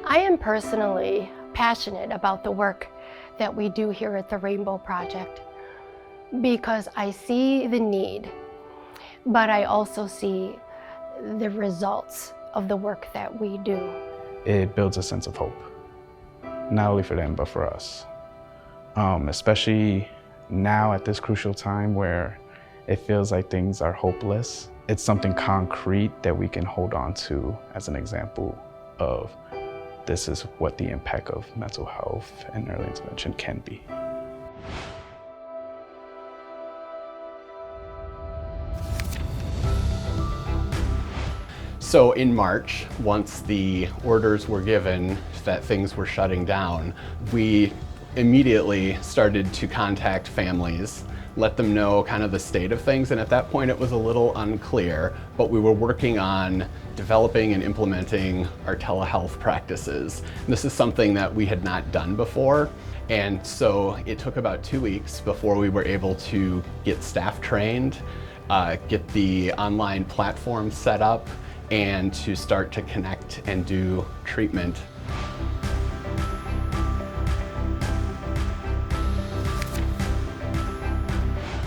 I am personally passionate about the work that we do here at the Rainbow Project because I see the need, but I also see the results of the work that we do. It builds a sense of hope, not only for them, but for us. Especially now at this crucial time where it feels like things are hopeless. It's something concrete that we can hold on to as an example of this is what the impact of mental health and early intervention can be. So in March, once the orders were given that things were shutting down, we immediately started to contact families, let them know kind of the state of things, and at that point it was a little unclear, but we were working on developing and implementing our telehealth practices. This is something that we had not done before, and so it took about 2 weeks before we were able to get staff trained, get the online platform set up, and to start to connect and do treatment.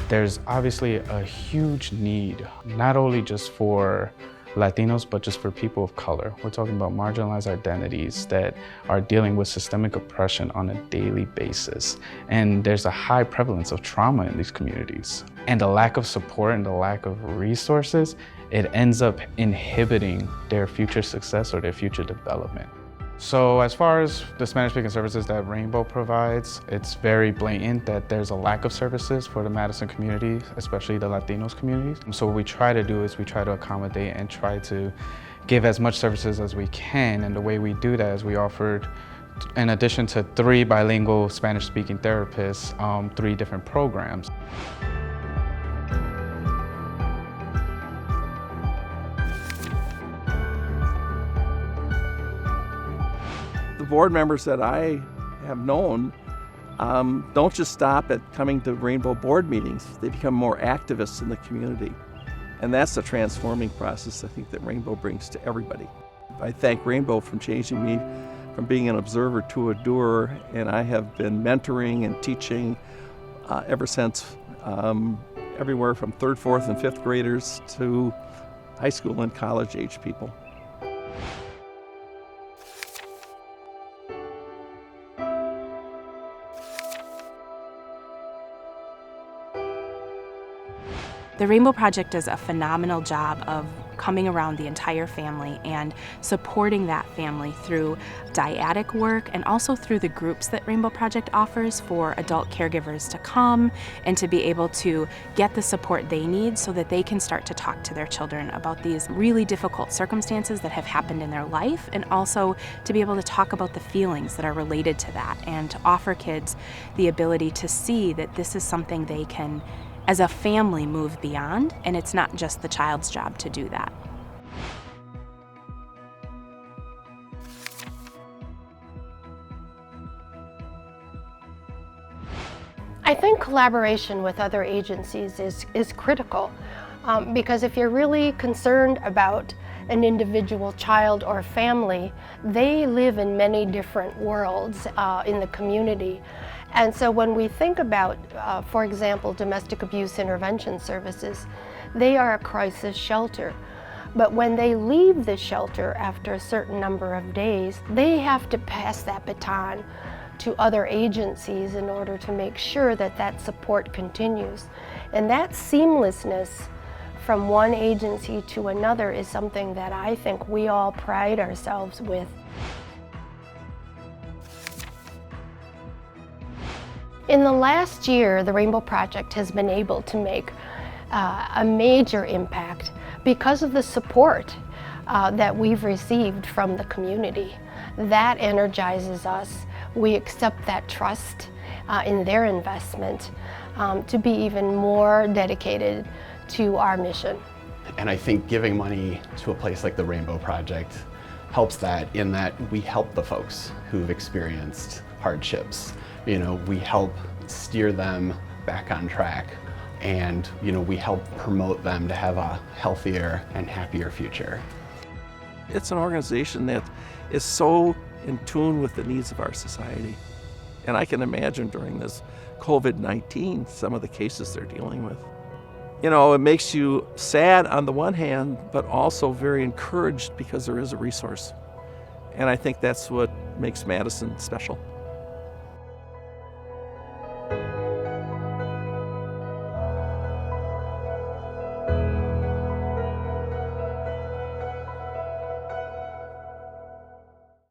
There's obviously a huge need, not only just for Latinos, but just for people of color. We're talking about marginalized identities that are dealing with systemic oppression on a daily basis. And there's a high prevalence of trauma in these communities. And the lack of support and the lack of resources, it ends up inhibiting their future success or their future development. So as far as the Spanish-speaking services that Rainbow provides, it's very blatant that there's a lack of services for the Madison community, especially the Latinos communities. So what we try to do is we try to accommodate and try to give as much services as we can. And the way we do that is we offered, in addition to 3 bilingual Spanish-speaking therapists, 3 different programs. The board members that I have known don't just stop at coming to Rainbow board meetings. They become more activists in the community. And that's the transforming process I think that Rainbow brings to everybody. I thank Rainbow for changing me from being an observer to a doer, and I have been mentoring and teaching ever since, everywhere from 3rd, 4th, and 5th graders to high school and college age people. The Rainbow Project does a phenomenal job of coming around the entire family and supporting that family through dyadic work and also through the groups that Rainbow Project offers for adult caregivers to come and to be able to get the support they need so that they can start to talk to their children about these really difficult circumstances that have happened in their life, and also to be able to talk about the feelings that are related to that and to offer kids the ability to see that this is something they can, as a family, move beyond, and it's not just the child's job to do that. I think collaboration with other agencies is critical because if you're really concerned about an individual child or family, they live in many different worlds in the community. And so when we think about, for example, domestic abuse intervention services, they are a crisis shelter. But when they leave the shelter after a certain number of days, they have to pass that baton to other agencies in order to make sure that that support continues. And that seamlessness from one agency to another is something that I think we all pride ourselves with. In the last year, the Rainbow Project has been able to make a major impact because of the support that we've received from the community. That energizes us. We accept that trust in their investment to be even more dedicated to our mission. And I think giving money to a place like the Rainbow Project helps that, in that we help the folks who've experienced hardships. You know, we help steer them back on track, and we help promote them to have a healthier and happier future. It's an organization that is so in tune with the needs of our society. And I can imagine during this COVID-19, some of the cases they're dealing with. You know, it makes you sad on the one hand, but also very encouraged because there is a resource. And I think that's what makes Madison special.